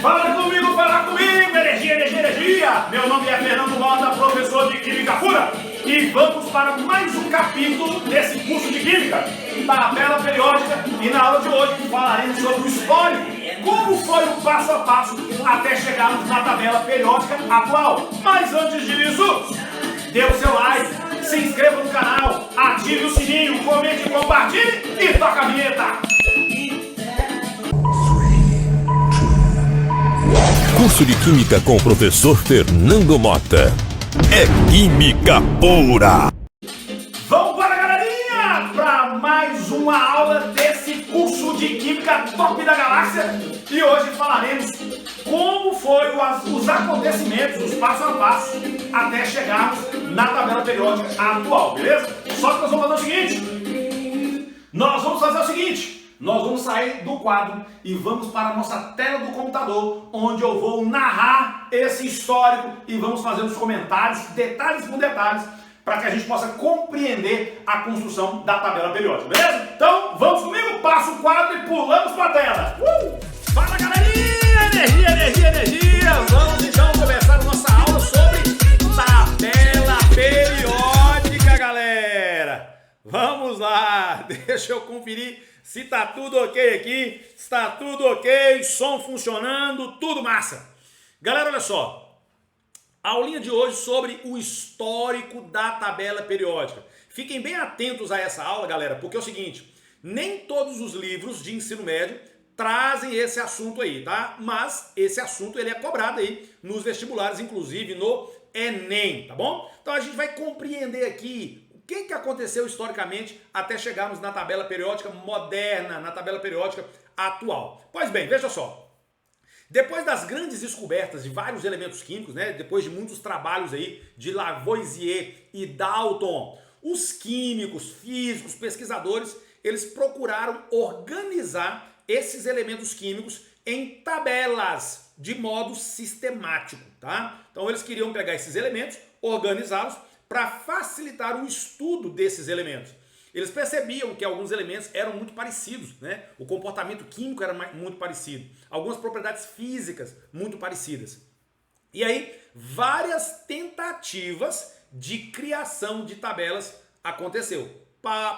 Fala comigo, energia! Meu nome é Fernando Mota, professor de Química Pura. E vamos para mais um capítulo desse curso de Química, tabela periódica. E na aula de hoje falaremos sobre o histórico, como foi o passo a passo até chegarmos na tabela periódica atual. Mas antes disso, dê o seu like, se inscreva no canal, ative o sininho, comente, compartilhe e toca a vinheta! Curso de Química com o professor Fernando Mota. É Química Pura! Vamos para, galerinha, para mais uma aula desse curso de Química top da galáxia. E hoje falaremos como foram os acontecimentos, os passo a passo, até chegarmos na tabela periódica atual, beleza? Só que nós vamos fazer o seguinte, nós vamos sair do quadro e vamos para a nossa tela do computador, onde eu vou narrar esse histórico e vamos fazer os comentários, detalhes por detalhes, para que a gente possa compreender a construção da tabela periódica, beleza? Então, vamos comigo, passa o quadro e pulamos para a tela. Fala, galerinha! Energia! Vamos então começar a nossa aula sobre tabela periódica, galera! Vamos lá, deixa eu conferir se tá tudo ok aqui, está tudo ok, som funcionando, tudo massa. Galera, olha só, a aulinha de hoje sobre o histórico da tabela periódica. Fiquem bem atentos a essa aula, galera, porque é o seguinte, nem todos os livros de ensino médio trazem esse assunto aí, tá? Mas esse assunto ele é cobrado aí nos vestibulares, inclusive no Enem, tá bom? Então a gente vai compreender aqui o que aconteceu historicamente até chegarmos na tabela periódica moderna, na tabela periódica atual. Pois bem, veja só. Depois das grandes descobertas de vários elementos químicos, né, depois de muitos trabalhos aí de Lavoisier e Dalton, os químicos, físicos, pesquisadores, eles procuraram organizar esses elementos químicos em tabelas de modo sistemático, tá? Então eles queriam pegar esses elementos, organizá-los para facilitar o estudo desses elementos. Eles percebiam que alguns elementos eram muito parecidos, né? O comportamento químico era muito parecido, algumas propriedades físicas muito parecidas. E aí, várias tentativas de criação de tabelas aconteceu.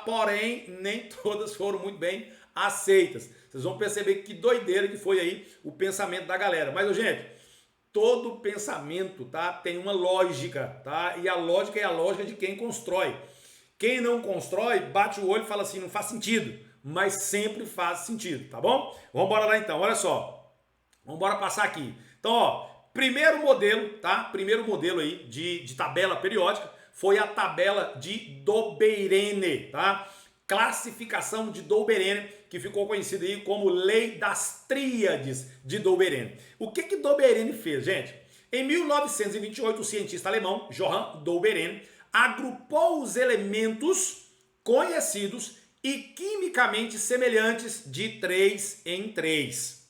Porém, nem todas foram muito bem aceitas. Vocês vão perceber que doideira que foi aí o pensamento da galera. Mas, gente, todo pensamento, tá, tem uma lógica, tá? E a lógica é a lógica de quem constrói. Quem não constrói, bate o olho e fala assim, não faz sentido. Mas sempre faz sentido, tá bom? Vamos embora lá então, olha só. Vamos embora passar aqui. Então, ó, primeiro modelo, tá? Primeiro modelo aí de tabela periódica foi a tabela de Dobeirene, tá? Classificação de Dobeirene, que ficou conhecida aí como Lei das Tríades de Dobeirene. O que Dobeirene fez, gente? Em 1928, o cientista alemão Johann Dobeirene agrupou os elementos conhecidos e quimicamente semelhantes de 3 em 3.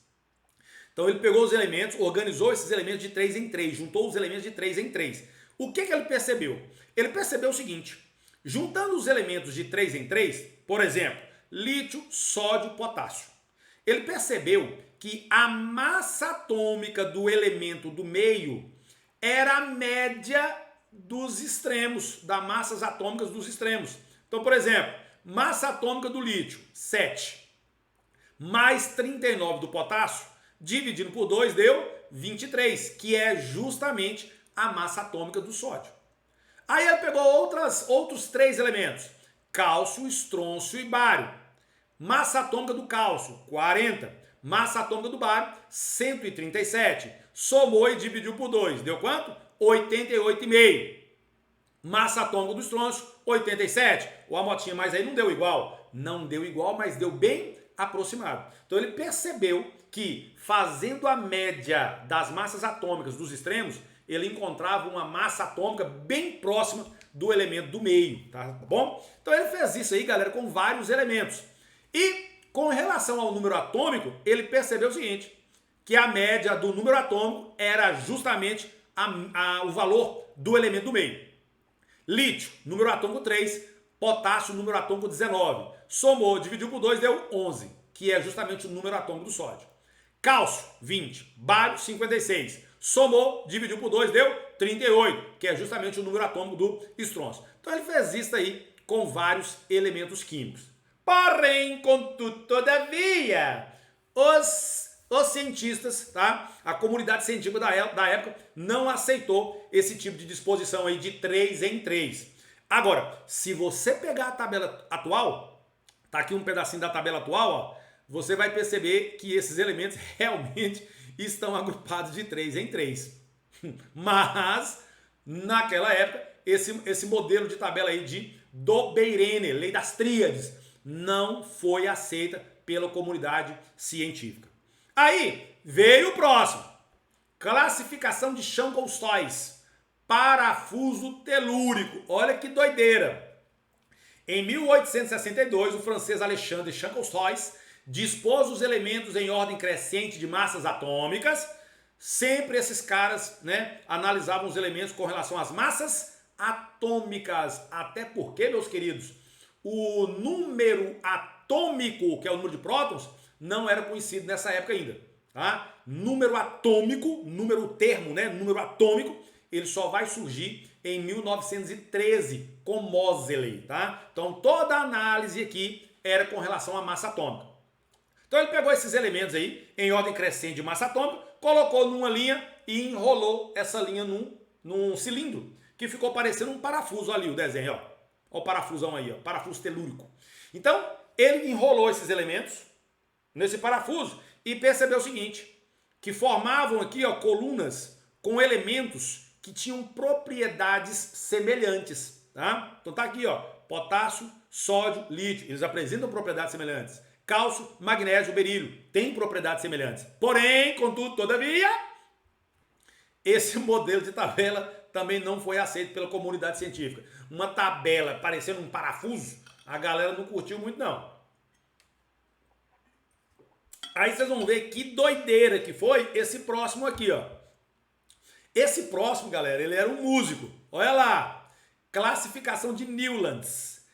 Então ele pegou os elementos, organizou esses elementos de 3 em 3, juntou os elementos de 3 em 3. O que ele percebeu? Ele percebeu o seguinte, juntando os elementos de 3 em 3, por exemplo, lítio, sódio, potássio. Ele percebeu que a massa atômica do elemento do meio era a média dos extremos, das massas atômicas dos extremos. Então, por exemplo, massa atômica do lítio, 7, mais 39 do potássio, dividido por 2 deu 23, que é justamente a massa atômica do sódio. Aí ele pegou outros 3 elementos, cálcio, estrôncio e bário. Massa atômica do cálcio, 40. Massa atômica do bário, 137. Somou e dividiu por 2. Deu quanto? 88,5. Massa atômica do estrôncio, 87. Ou a motinha, mas aí não deu igual. Não deu igual, mas deu bem aproximado. Então ele percebeu que fazendo a média das massas atômicas dos extremos, ele encontrava uma massa atômica bem próxima do elemento do meio, tá bom? Então ele fez isso aí, galera, com vários elementos. E com relação ao número atômico, ele percebeu o seguinte, que a média do número atômico era justamente o valor do elemento do meio. Lítio, número atômico 3, potássio, número atômico 19. Somou, dividiu por 2, deu 11, que é justamente o número atômico do sódio. Cálcio, 20. Bário, 56. Somou, dividiu por 2, deu 38, que é justamente o número atômico do estrôncio. Então ele fez isso aí com vários elementos químicos. Porém, contudo, todavia, os cientistas, tá? A comunidade científica da época não aceitou esse tipo de disposição aí de 3 em 3. Agora, se você pegar a tabela atual, tá aqui um pedacinho da tabela atual, ó, você vai perceber que esses elementos realmente estão agrupados de 3 em 3. Mas, naquela época, esse modelo de tabela aí de Dobeirene, lei das tríades, não foi aceita pela comunidade científica. Aí, veio o próximo. Classificação de Changon-Stokes. Parafuso telúrico. Olha que doideira. Em 1862, o francês Alexandre Changon-Stokes dispôs os elementos em ordem crescente de massas atômicas. Sempre esses caras, né, analisavam os elementos com relação às massas atômicas. Até porque, meus queridos, o número atômico, que é o número de prótons, não era conhecido nessa época ainda. Tá? Número atômico, número termo, né, número atômico, ele só vai surgir em 1913 com Moseley. Tá? Então toda a análise aqui era com relação à massa atômica. Então ele pegou esses elementos aí, em ordem crescente de massa atômica, colocou numa linha e enrolou essa linha num cilindro, que ficou parecendo um parafuso ali, o desenho, ó. Olha o parafusão aí, ó, parafuso telúrico. Então, ele enrolou esses elementos nesse parafuso e percebeu o seguinte, que formavam aqui, ó, colunas com elementos que tinham propriedades semelhantes, tá? Então tá aqui, ó, potássio, sódio, lítio, eles apresentam propriedades semelhantes. Cálcio, magnésio, berílio, têm propriedades semelhantes. Porém, contudo, todavia, esse modelo de tabela também não foi aceito pela comunidade científica. Uma tabela parecendo um parafuso, a galera não curtiu muito não. Aí vocês vão ver que doideira que foi esse próximo aqui, ó. Esse próximo, galera, ele era um músico. Olha lá, classificação de Newlands,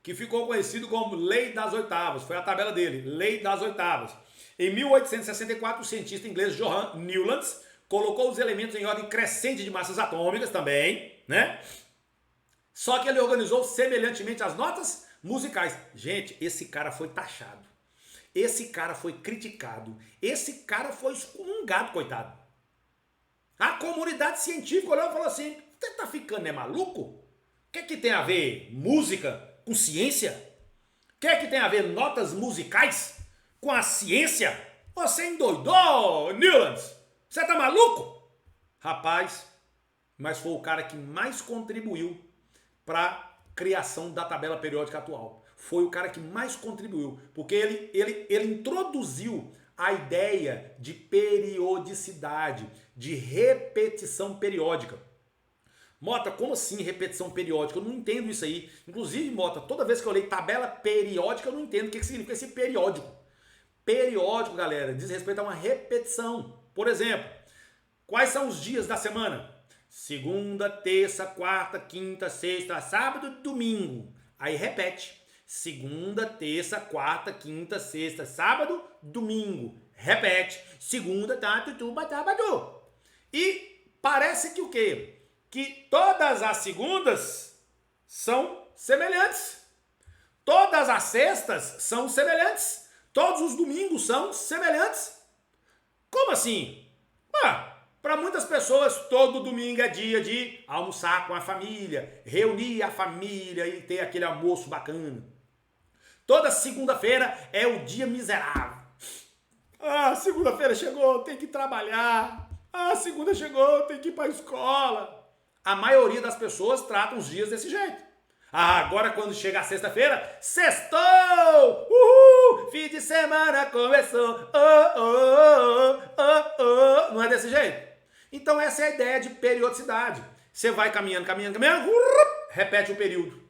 que ficou conhecido como Lei das Oitavas. Foi a tabela dele, Lei das Oitavas. Em 1864, o cientista inglês Johann Newlands colocou os elementos em ordem crescente de massas atômicas também, né? Só que ele organizou semelhantemente as notas musicais. Gente, esse cara foi taxado. Esse cara foi criticado. Esse cara foi excomungado, coitado. A comunidade científica olhou e falou assim, você tá ficando maluco? O que tem a ver música com ciência? O que tem a ver notas musicais com a ciência? Você endoidou, Newlands? Você tá maluco? Rapaz, mas foi o cara que mais contribuiu para a criação da tabela periódica atual. Foi o cara que mais contribuiu, porque ele introduziu a ideia de periodicidade, de repetição periódica. Mota, como assim repetição periódica? Eu não entendo isso aí. Inclusive, Mota, toda vez que eu leio tabela periódica, eu não entendo o que significa esse periódico. Periódico, galera, diz respeito a uma repetição. Por exemplo, quais são os dias da semana? Segunda, terça, quarta, quinta, sexta, sábado, domingo. Aí repete. Segunda, terça, quarta, quinta, sexta, sábado, domingo. Repete. Segunda, sábado. E parece que o quê? Que todas as segundas são semelhantes. Todas as sextas são semelhantes. Todos os domingos são semelhantes. Como assim? Para muitas pessoas, todo domingo é dia de almoçar com a família, reunir a família e ter aquele almoço bacana. Toda segunda-feira é o dia miserável. Segunda-feira chegou, tem que trabalhar. Segunda chegou, tem que ir para a escola. A maioria das pessoas tratam os dias desse jeito. Agora quando chega a sexta-feira, sextou! Uhul! Fim de semana começou! Não é desse jeito? Então essa é a ideia de periodicidade. Você vai caminhando, repete o período.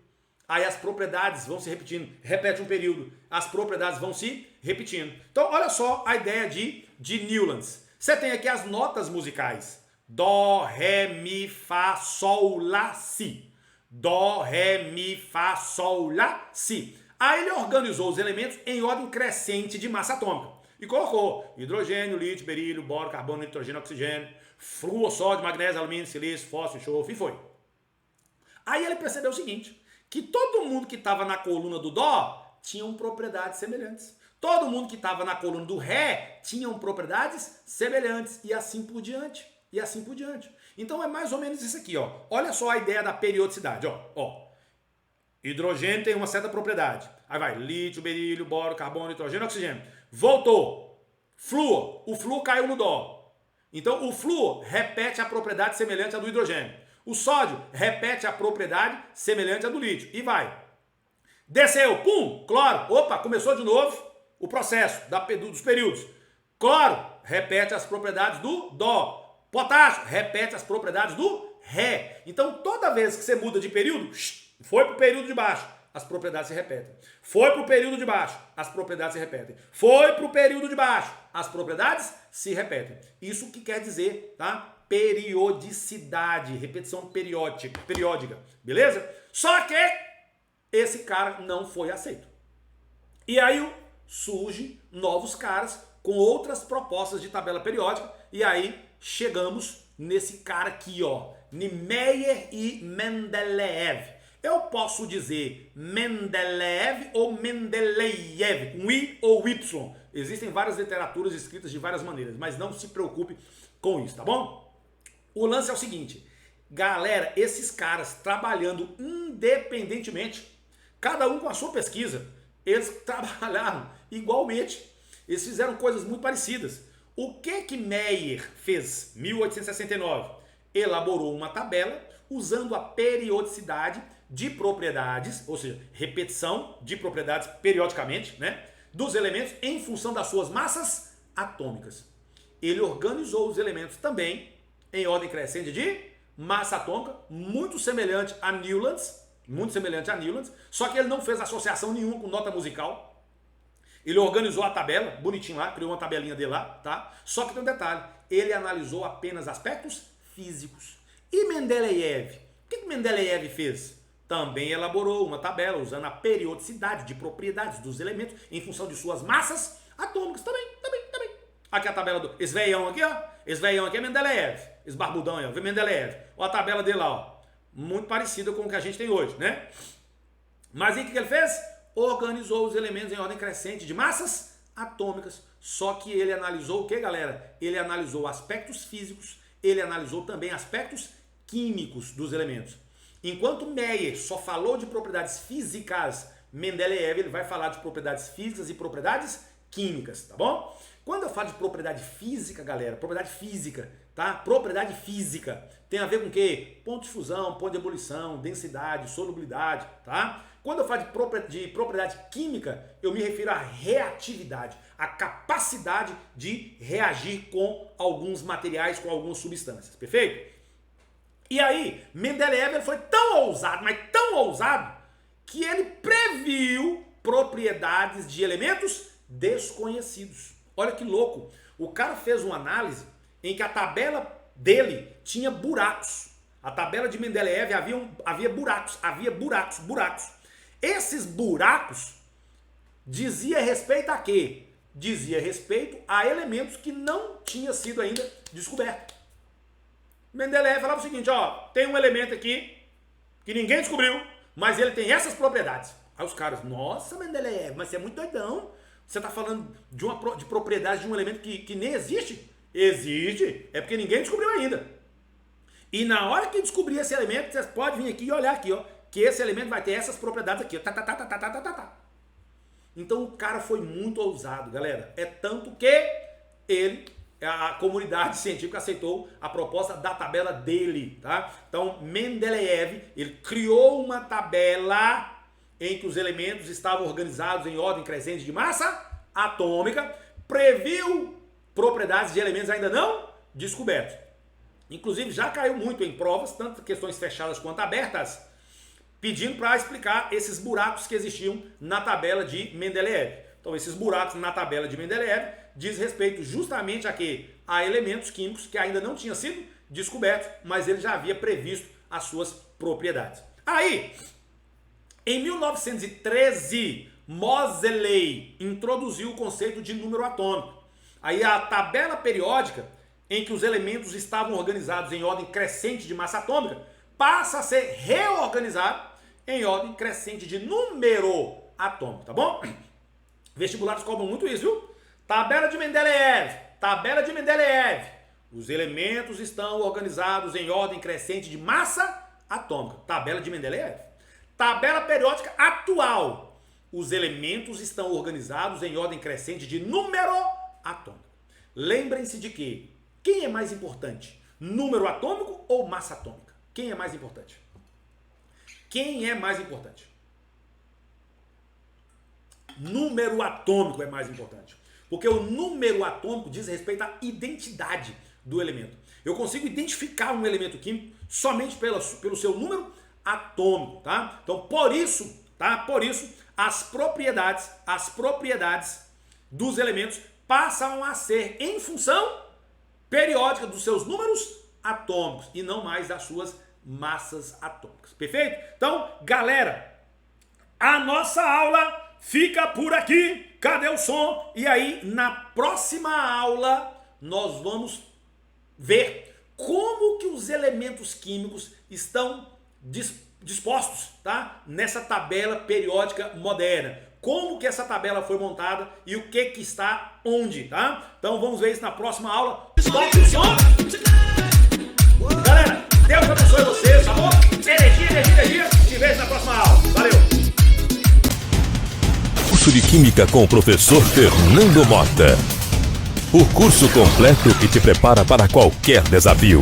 Aí as propriedades vão se repetindo, repete um período, as propriedades vão se repetindo. Então olha só a ideia de Newlands. Você tem aqui as notas musicais. Dó, Ré, Mi, Fá, Sol, Lá, Si. Dó, Ré, Mi, Fá, Sol, Lá, Si. Aí ele organizou os elementos em ordem crescente de massa atômica. E colocou hidrogênio, lítio, berílio, boro, carbono, nitrogênio, oxigênio, flúor, sódio, magnésio, alumínio, silício, fósforo, enxofre, e foi. Aí ele percebeu o seguinte, que todo mundo que estava na coluna do Dó tinham propriedades semelhantes. Todo mundo que estava na coluna do Ré tinham propriedades semelhantes, e assim por diante. E assim por diante. Então é mais ou menos isso aqui, ó. Olha só a ideia da periodicidade, ó. Hidrogênio tem uma certa propriedade. Aí vai lítio, berílio, boro, carbono, nitrogênio, oxigênio. Voltou. Flúor. O flúor caiu no Dó. Então o flúor repete a propriedade semelhante à do hidrogênio. O sódio repete a propriedade semelhante à do lítio. E vai. Desceu. Pum. Cloro. Opa, começou de novo o processo dos períodos. Cloro repete as propriedades do Dó. Potássio repete as propriedades do Ré. Então toda vez que você muda de período, foi para o período de baixo, as propriedades se repetem. Foi para o período de baixo, as propriedades se repetem. Foi para o período de baixo, as propriedades se repetem. Isso que quer dizer, tá? Periodicidade, repetição periódica, beleza? Só que esse cara não foi aceito. E aí surgem novos caras com outras propostas de tabela periódica, e aí chegamos nesse cara aqui, ó, Meyer e Mendeleev. Eu posso dizer Mendeleev ou Mendeleev, com I ou Y. Existem várias literaturas escritas de várias maneiras, mas não se preocupe com isso, tá bom? O lance é o seguinte, galera, esses caras trabalhando independentemente, cada um com a sua pesquisa, eles trabalharam igualmente, eles fizeram coisas muito parecidas. O que Meyer fez em 1869? Elaborou uma tabela usando a periodicidade de propriedades, ou seja, repetição de propriedades periodicamente, né, dos elementos em função das suas massas atômicas. Ele organizou os elementos também em ordem crescente de massa atômica, muito semelhante a Newlands, só que ele não fez associação nenhuma com nota musical. Ele organizou a tabela, bonitinho lá, criou uma tabelinha dele lá, tá? Só que tem um detalhe, ele analisou apenas aspectos físicos. E Mendeleev? O que Mendeleev fez? Também elaborou uma tabela usando a periodicidade de propriedades dos elementos em função de suas massas atômicas. Também. Aqui a tabela do... Esse veião aqui, ó. Esse veião aqui é Mendeleev. Esse barbudão aí, ó. Mendeleev. Olha a tabela dele lá, ó. Muito parecida com o que a gente tem hoje, né? Mas aí o que ele fez? Organizou os elementos em ordem crescente de massas atômicas. Só que ele analisou o que, galera? Ele analisou aspectos físicos, ele analisou também aspectos químicos dos elementos. Enquanto Meyer só falou de propriedades físicas, Mendeleev ele vai falar de propriedades físicas e propriedades químicas, tá bom? Quando eu falo de propriedade física, galera, propriedade física, tá? Propriedade física tem a ver com o quê? Ponto de fusão, ponto de ebulição, densidade, solubilidade, tá? Quando eu falo de propriedade química, eu me refiro à reatividade, à capacidade de reagir com alguns materiais, com algumas substâncias, perfeito? E aí, Mendeleev foi tão ousado, mas tão ousado, que ele previu propriedades de elementos desconhecidos. Olha que louco. O cara fez uma análise em que a tabela dele tinha buracos. A tabela de Mendeleev havia buracos. Esses buracos dizia respeito a quê? Dizia respeito a elementos que não tinham sido ainda descobertos. Mendeleev falava o seguinte, ó, tem um elemento aqui que ninguém descobriu, mas ele tem essas propriedades. Aí os caras, nossa, Mendeleev, mas você é muito doidão. Você está falando de propriedade de um elemento que nem existe? Existe, é porque ninguém descobriu ainda. E na hora que descobrir esse elemento, você pode vir aqui e olhar aqui, ó, que esse elemento vai ter essas propriedades aqui, ó, Então o cara foi muito ousado, galera. É tanto que a comunidade científica aceitou a proposta da tabela dele, tá? Então Mendeleev, ele criou uma tabela em que os elementos estavam organizados em ordem crescente de massa atômica, previu propriedades de elementos ainda não descobertos. Inclusive já caiu muito em provas, tanto questões fechadas quanto abertas, pedindo para explicar esses buracos que existiam na tabela de Mendeleev. Então esses buracos na tabela de Mendeleev diz respeito justamente a quê? A elementos químicos que ainda não tinham sido descobertos, mas ele já havia previsto as suas propriedades. Aí, em 1913, Moseley introduziu o conceito de número atômico. Aí a tabela periódica em que os elementos estavam organizados em ordem crescente de massa atômica passa a ser reorganizado em ordem crescente de número atômico, tá bom? Vestibulares cobram muito isso, viu? Tabela de Mendeleev, tabela de Mendeleev. Os elementos estão organizados em ordem crescente de massa atômica. Tabela de Mendeleev. Tabela periódica atual. Os elementos estão organizados em ordem crescente de número atômico. Lembrem-se de que quem é mais importante? Número atômico ou massa atômica? Quem é mais importante? Quem é mais importante? Número atômico é mais importante. Porque o número atômico diz respeito à identidade do elemento. Eu consigo identificar um elemento químico somente pelo seu número atômico, tá? Então, por isso, tá? Por isso, as propriedades dos elementos passam a ser em função periódica dos seus números atômicos e não mais das suas massas atômicas. Perfeito? Então, galera, a nossa aula fica por aqui. Cadê o som? E aí, na próxima aula, nós vamos ver como que os elementos químicos estão dispostos, tá? Nessa tabela periódica moderna. Como que essa tabela foi montada e o que que está onde, tá? Então vamos ver isso na próxima aula. Toque o som! Galera, Deus abençoe vocês, tá bom? Energia. Te vejo na próxima aula. Valeu! Curso de Química com o professor Fernando Mota. O curso completo que te prepara para qualquer desafio.